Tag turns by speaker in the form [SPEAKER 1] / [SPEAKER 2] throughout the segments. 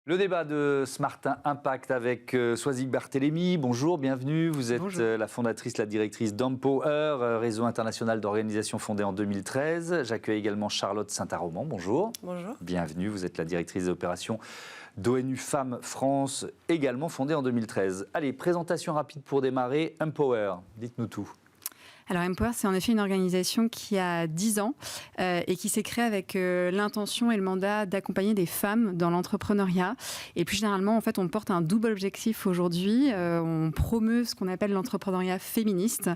[SPEAKER 1] Le débat de Smart Impact avec Swazig Barthélémy. Bonjour, bienvenue. Vous êtes la fondatrice, la directrice d'Empower, réseau international d'organisations fondé en 2013. J'accueille également Charlotte Saint-Aroman. Bonjour.
[SPEAKER 2] Bonjour.
[SPEAKER 1] Bienvenue. Vous êtes la directrice des opérations d'ONU Femmes France, également fondée en 2013. Allez, présentation rapide pour démarrer. Empower, dites-nous tout.
[SPEAKER 3] Alors Empower, c'est en effet une organisation qui a 10 ans et qui s'est créée avec l'intention et le mandat d'accompagner des femmes dans l'entrepreneuriat. Et plus généralement, en fait, on porte un double objectif aujourd'hui. On promeut ce qu'on appelle l'entrepreneuriat féministe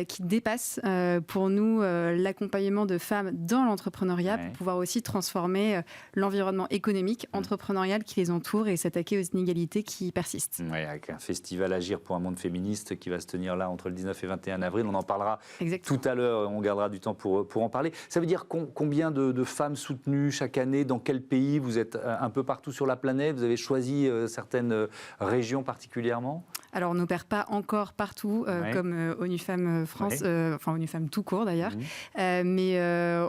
[SPEAKER 3] qui dépasse pour nous l'accompagnement de femmes dans l'entrepreneuriat pour pouvoir aussi transformer l'environnement économique, entrepreneurial qui les entoure et s'attaquer aux inégalités qui persistent.
[SPEAKER 1] Oui, avec un festival Agir pour un monde féministe qui va se tenir là entre le 19 et 21 avril. On en parlera
[SPEAKER 3] Exactement.
[SPEAKER 1] tout à l'heure, on gardera du temps pour en parler. Ça veut dire combien de femmes soutenues chaque année, dans quel pays? Vous êtes un peu partout sur la planète, vous avez choisi certaines régions particulièrement?
[SPEAKER 3] Alors, on n'opère pas encore partout, comme ONU Femmes France, enfin ONU Femmes tout court d'ailleurs, mais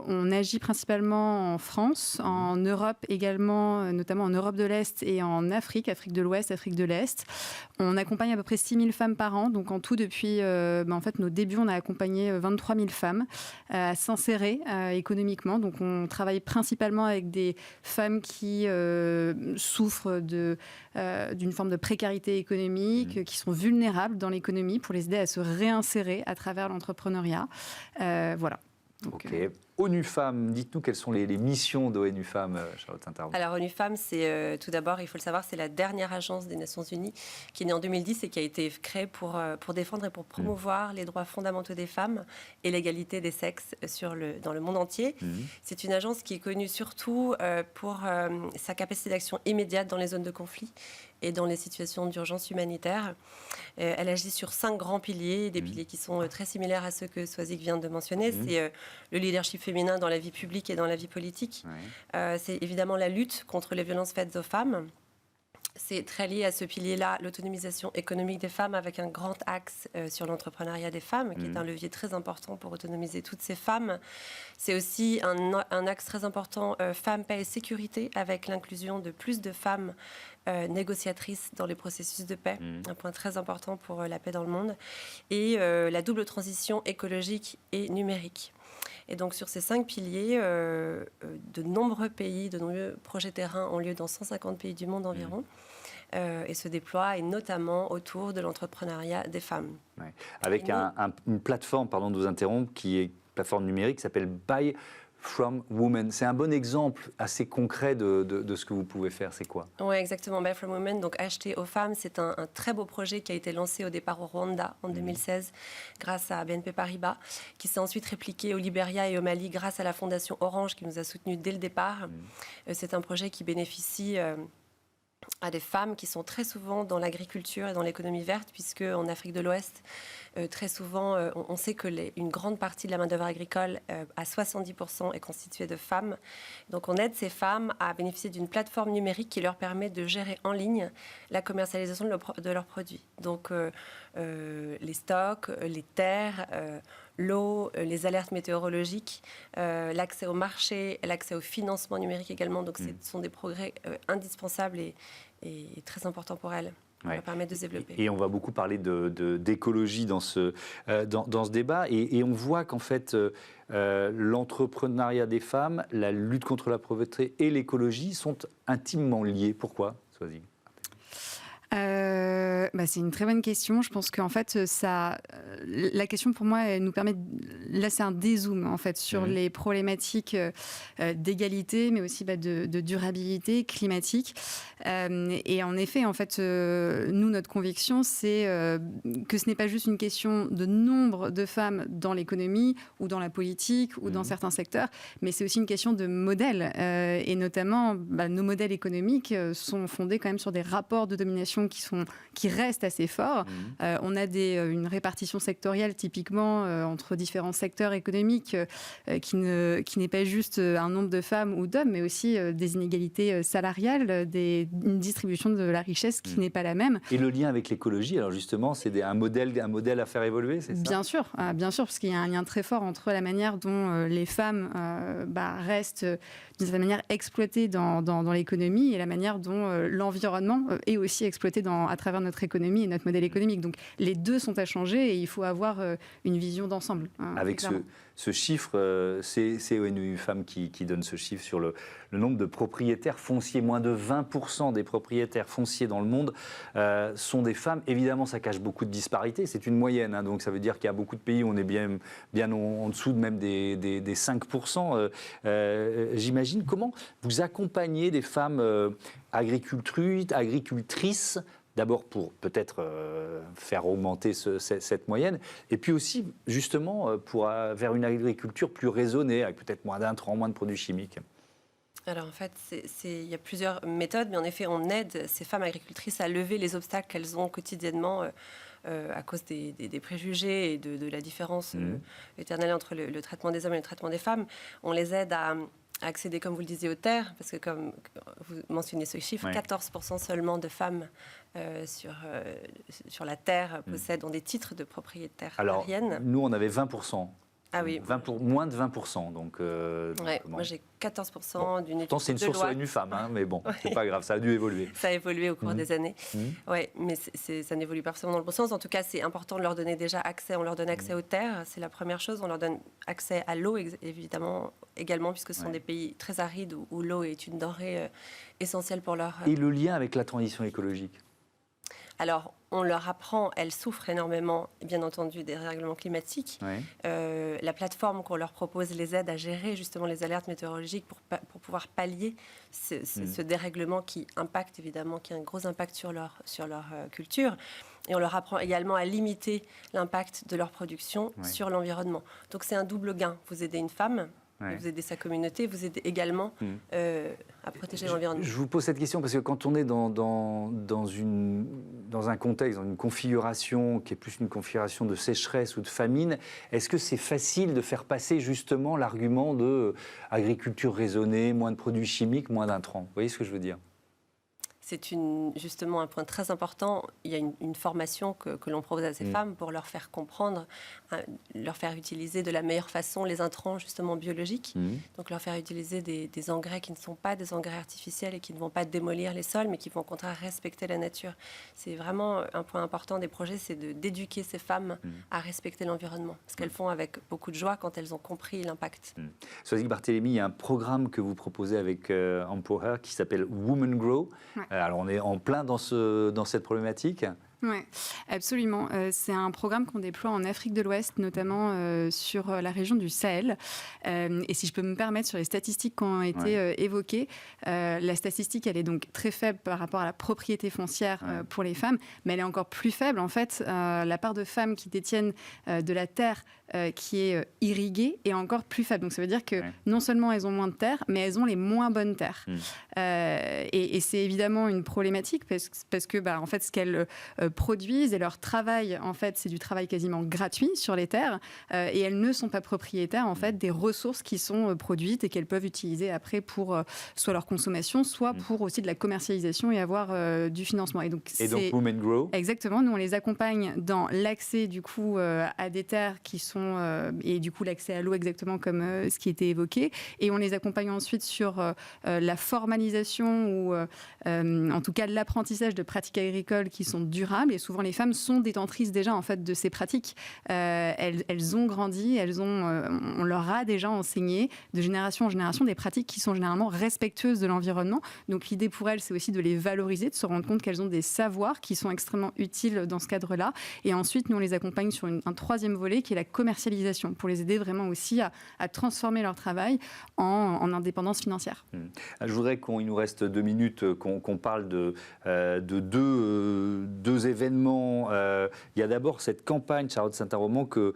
[SPEAKER 3] on agit principalement en France, en Europe également, notamment en Europe de l'Est et en Afrique, Afrique de l'Ouest, Afrique de l'Est. On accompagne à peu près 6 000 femmes par an, donc en tout depuis en fait, nos débuts, on a accompagné 23 000 femmes à s'insérer économiquement. Donc on travaille principalement avec des femmes qui souffrent d'une forme de précarité économique, qui sont vulnérables dans l'économie pour les aider à se réinsérer à travers l'entrepreneuriat. Voilà. Donc,
[SPEAKER 1] ok. ONU Femmes, dites-nous quelles sont les missions d'ONU Femmes, Charlotte Saint-Aroman.
[SPEAKER 2] Alors ONU Femmes, c'est tout d'abord, il faut le savoir, c'est la dernière agence des Nations Unies qui est née en 2010 et qui a été créée pour défendre et pour promouvoir les droits fondamentaux des femmes et l'égalité des sexes dans le monde entier. C'est une agence qui est connue surtout pour sa capacité d'action immédiate dans les zones de conflit et dans les situations d'urgence humanitaire. Elle agit sur 5 grands piliers, des piliers qui sont très similaires à ceux que Swazig vient de mentionner. C'est le leadership féminin dans la vie publique et dans la vie politique. C'est évidemment la lutte contre les violences faites aux femmes. C'est très lié à ce pilier-là, l'autonomisation économique des femmes, avec un grand axe sur l'entrepreneuriat des femmes, qui est un levier très important pour autonomiser toutes ces femmes. C'est aussi un axe très important, femmes, paix et sécurité, avec l'inclusion de plus de femmes négociatrices dans les processus de paix, un point très important pour la paix dans le monde. Et la double transition écologique et numérique. Et donc sur ces 5 piliers, de nombreux pays, de nombreux projets terrain ont lieu dans 150 pays du monde environ et se déploient et notamment autour de l'entrepreneuriat des femmes.
[SPEAKER 1] Ouais. Avec une plateforme, pardon de vous interrompre, qui est une plateforme numérique qui s'appelle Buy from Women. C'est un bon exemple assez concret de ce que vous pouvez faire. C'est quoi?
[SPEAKER 2] Oui, exactement. Buy from Women, donc acheter aux femmes, c'est un très beau projet qui a été lancé au départ au Rwanda en 2016 grâce à BNP Paribas, qui s'est ensuite répliqué au Libéria et au Mali grâce à la Fondation Orange qui nous a soutenus dès le départ. C'est un projet qui bénéficie à des femmes qui sont très souvent dans l'agriculture et dans l'économie verte, puisque en Afrique de l'Ouest, très souvent, on sait que une grande partie de la main-d'œuvre agricole, à 70%, est constituée de femmes. Donc on aide ces femmes à bénéficier d'une plateforme numérique qui leur permet de gérer en ligne la commercialisation de leurs produits. Donc les stocks, les terres, l'eau, les alertes météorologiques, l'accès au marché, l'accès au financement numérique également. Donc ce sont des progrès indispensables et très importants pour elles. Ça va permettre de se développer.
[SPEAKER 1] Et on va beaucoup parler d'écologie dans ce débat. Et on voit qu'en fait, l'entrepreneuriat des femmes, la lutte contre la pauvreté et l'écologie sont intimement liés. Pourquoi, Swazig?
[SPEAKER 3] C'est une très bonne question. Je pense qu'en fait, la question pour moi, elle nous permet. Là, c'est un dézoom en fait sur les problématiques d'égalité, mais aussi de durabilité climatique. Et en effet, en fait, nous, notre conviction, c'est que ce n'est pas juste une question de nombre de femmes dans l'économie ou dans la politique ou dans certains secteurs, mais c'est aussi une question de modèle. Et notamment, nos modèles économiques sont fondés quand même sur des rapports de domination rémunérations qui restent assez forts. On a une répartition sectorielle typiquement entre différents secteurs économiques qui n'est pas juste un nombre de femmes ou d'hommes, mais aussi des inégalités salariales, une distribution de la richesse qui n'est pas la même.
[SPEAKER 1] Et le lien avec l'écologie, alors justement, c'est un modèle à faire évoluer, c'est ça ?
[SPEAKER 3] Bien sûr, parce qu'il y a un lien très fort entre la manière dont les femmes restent d'une certaine manière exploitées dans l'économie et la manière dont l'environnement est aussi exploité à travers notre économie et notre modèle économique. Donc les deux sont à changer et il faut avoir une vision d'ensemble.
[SPEAKER 1] Avec ce chiffre, c'est ONU Femmes qui donne ce chiffre sur le nombre de propriétaires fonciers. Moins de 20% des propriétaires fonciers dans le monde sont des femmes. Évidemment, ça cache beaucoup de disparités. C'est une moyenne, hein, donc ça veut dire qu'il y a beaucoup de pays où on est bien en dessous de même des 5%. J'imagine, comment vous accompagnez des femmes agricultrices, d'abord pour peut-être faire augmenter cette moyenne, et puis aussi justement vers une agriculture plus raisonnée, avec peut-être moins d'intrants, moins de produits chimiques.
[SPEAKER 2] Alors en fait, il y a plusieurs méthodes, mais en effet, on aide ces femmes agricultrices à lever les obstacles qu'elles ont quotidiennement à cause des préjugés et de la différence éternelle entre le traitement des hommes et le traitement des femmes. On les aide à accéder, comme vous le disiez, aux terres, parce que comme vous mentionnez ce chiffre, 14% seulement de femmes sur la terre ont des titres de propriétaires terriennes.
[SPEAKER 1] Alors, nous, on avait 20%.
[SPEAKER 2] Ah oui.
[SPEAKER 1] Moins de 20%. Donc,
[SPEAKER 2] moi, j'ai 14% d'une étude de loi.
[SPEAKER 1] C'est une source ONU Femmes, hein, mais bon, c'est pas grave, ça a dû évoluer.
[SPEAKER 2] Ça a évolué au cours des années. Ouais, mais ça n'évolue pas forcément dans le bon sens. En tout cas, c'est important de leur donner déjà accès. On leur donne accès aux terres, c'est la première chose. On leur donne accès à l'eau, évidemment, également, puisque ce sont des pays très arides où l'eau est une denrée essentielle pour leur...
[SPEAKER 1] Et le lien avec la transition écologique ?
[SPEAKER 2] Alors, on leur apprend, elles souffrent énormément, bien entendu, des règlements climatiques. La plateforme qu'on leur propose les aide à gérer justement les alertes météorologiques pour pouvoir pallier ce dérèglement qui impacte évidemment, qui a un gros impact sur leur culture. Et on leur apprend également à limiter l'impact de leur production sur l'environnement. Donc c'est un double gain. Vous aidez une femme, vous aidez sa communauté, vous aidez également à protéger l'environnement.
[SPEAKER 1] Je vous pose cette question parce que quand on est dans un contexte, dans une configuration qui est plus une configuration de sécheresse ou de famine, est-ce que c'est facile de faire passer justement l'argument de agriculture raisonnée, moins de produits chimiques, moins d'intrants ? Vous voyez ce que je veux dire ?
[SPEAKER 2] C'est justement un point très important. Il y a une formation que l'on propose à ces femmes pour leur faire comprendre, leur faire utiliser de la meilleure façon les intrants justement biologiques. Donc leur faire utiliser des engrais qui ne sont pas des engrais artificiels et qui ne vont pas démolir les sols, mais qui vont au contraire respecter la nature. C'est vraiment un point important des projets, c'est d'éduquer ces femmes à respecter l'environnement. Ce qu'elles font avec beaucoup de joie quand elles ont compris l'impact.
[SPEAKER 1] Swazig Barthélémy, il y a un programme que vous proposez avec Empower qui s'appelle Women Grow. Alors on est en plein dans cette problématique.
[SPEAKER 3] Oui, absolument. C'est un programme qu'on déploie en Afrique de l'Ouest, notamment sur la région du Sahel. Et si je peux me permettre, sur les statistiques qui ont été évoquées, la statistique, elle est donc très faible par rapport à la propriété foncière pour les femmes, mais elle est encore plus faible, en fait. La part de femmes qui détiennent de la terre qui est irriguée est encore plus faible. Donc ça veut dire que non seulement elles ont moins de terre, mais elles ont les moins bonnes terres. Et c'est évidemment une problématique parce que en fait, ce qu'elles produisent et leur travail, en fait, c'est du travail quasiment gratuit sur les terres et elles ne sont pas propriétaires, en fait, des ressources qui sont produites et qu'elles peuvent utiliser après pour soit leur consommation, soit pour aussi de la commercialisation et avoir du financement. Et donc
[SPEAKER 1] Women Grow.
[SPEAKER 3] Exactement. Nous, on les accompagne dans l'accès, du coup, à des terres qui sont et du coup l'accès à l'eau, exactement comme ce qui était évoqué. Et on les accompagne ensuite sur la formalisation ou en tout cas l'apprentissage de pratiques agricoles qui sont durables. Et souvent les femmes sont détentrices déjà en fait de ces pratiques. Elles ont grandi, on leur a déjà enseigné de génération en génération des pratiques qui sont généralement respectueuses de l'environnement. Donc l'idée pour elles, c'est aussi de les valoriser, de se rendre compte qu'elles ont des savoirs qui sont extrêmement utiles dans ce cadre-là. Et ensuite, nous on les accompagne sur un troisième volet qui est la commercialisation, pour les aider vraiment aussi à transformer leur travail en indépendance financière. Je
[SPEAKER 1] voudrais il nous reste 2 minutes, qu'on parle de deux événements. Il y a d'abord cette campagne, Charlotte Saint-Aroman, que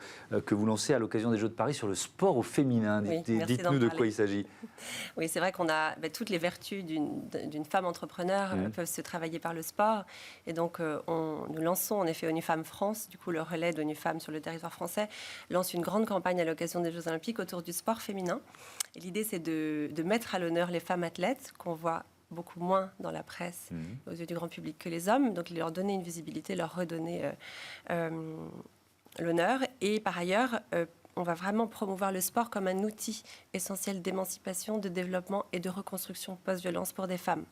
[SPEAKER 1] vous lancez à l'occasion des Jeux de Paris sur le sport au féminin.
[SPEAKER 2] Oui,
[SPEAKER 1] dites-nous de quoi il s'agit.
[SPEAKER 2] Oui, c'est vrai qu'on a toutes les vertus d'une femme entrepreneur peuvent se travailler par le sport. Et donc, nous lançons en effet ONU Femmes France, du coup le relais d'ONU Femmes sur le territoire français, lance une grande campagne à l'occasion des Jeux Olympiques autour du sport féminin. Et l'idée, c'est de mettre à l'honneur les femmes athlètes qu'on voit beaucoup moins dans la presse, aux yeux du grand public, que les hommes. Donc, leur donner une visibilité, leur redonner l'honneur. Et par ailleurs, on va vraiment promouvoir le sport comme un outil essentiel d'émancipation, de développement et de reconstruction post-violence pour des femmes.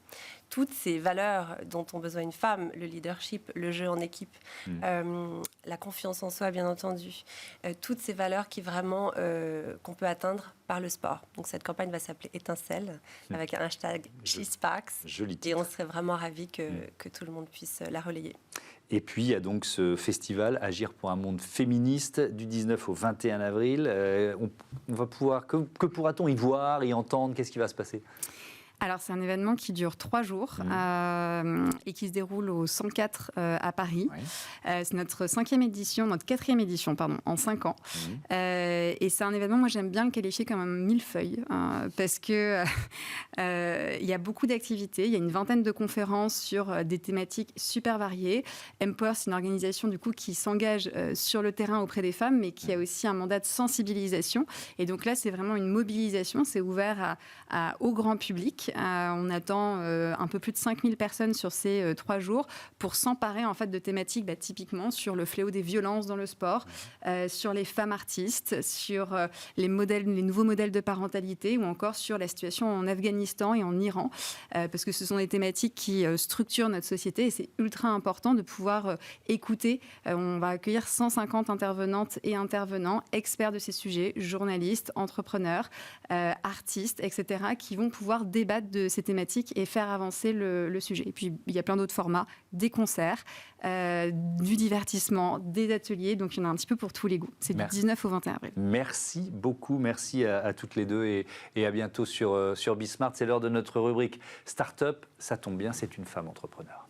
[SPEAKER 2] Toutes ces valeurs dont ont besoin une femme, le leadership, le jeu en équipe, la confiance en soi, bien entendu, toutes ces valeurs qui vraiment qu'on peut atteindre par le sport. Donc cette campagne va s'appeler Étincelle, avec un hashtag #SheSparks. Et on serait vraiment ravis que tout le monde puisse la relayer.
[SPEAKER 1] Et puis, il y a donc ce festival Agir pour un monde féministe du 19 au 21 avril. On va pouvoir, que pourra-t-on y voir, y entendre? Qu'est-ce qui va se passer?
[SPEAKER 3] Alors, c'est un événement qui dure 3 jours et qui se déroule au 104 à Paris. Oui. C'est notre 4e édition, en 5 ans. Et c'est un événement, moi j'aime bien le qualifier comme un millefeuille parce que il y a beaucoup d'activités. Il y a une vingtaine de conférences sur des thématiques super variées. Empower, c'est une organisation du coup qui s'engage sur le terrain auprès des femmes, mais qui a aussi un mandat de sensibilisation. Et donc là, c'est vraiment une mobilisation. C'est ouvert au grand public. On attend un peu plus de 5000 personnes sur ces 3 jours pour s'emparer en fait de thématiques typiquement sur le fléau des violences dans le sport, sur les femmes artistes, sur les nouveaux modèles de parentalité ou encore sur la situation en Afghanistan et en Iran, parce que ce sont des thématiques qui structurent notre société et c'est ultra important de pouvoir écouter. On va accueillir 150 intervenantes et intervenants, experts de ces sujets, journalistes, entrepreneurs, artistes, etc., qui vont pouvoir débattre de ces thématiques et faire avancer le sujet. Et puis, il y a plein d'autres formats, des concerts, du divertissement, des ateliers. Donc, il y en a un petit peu pour tous les goûts. C'est du 19 au 21 avril.
[SPEAKER 1] Merci beaucoup. Merci à toutes les deux et à bientôt sur Bismart. C'est l'heure de notre rubrique Start-up. Ça tombe bien, c'est une femme entrepreneur.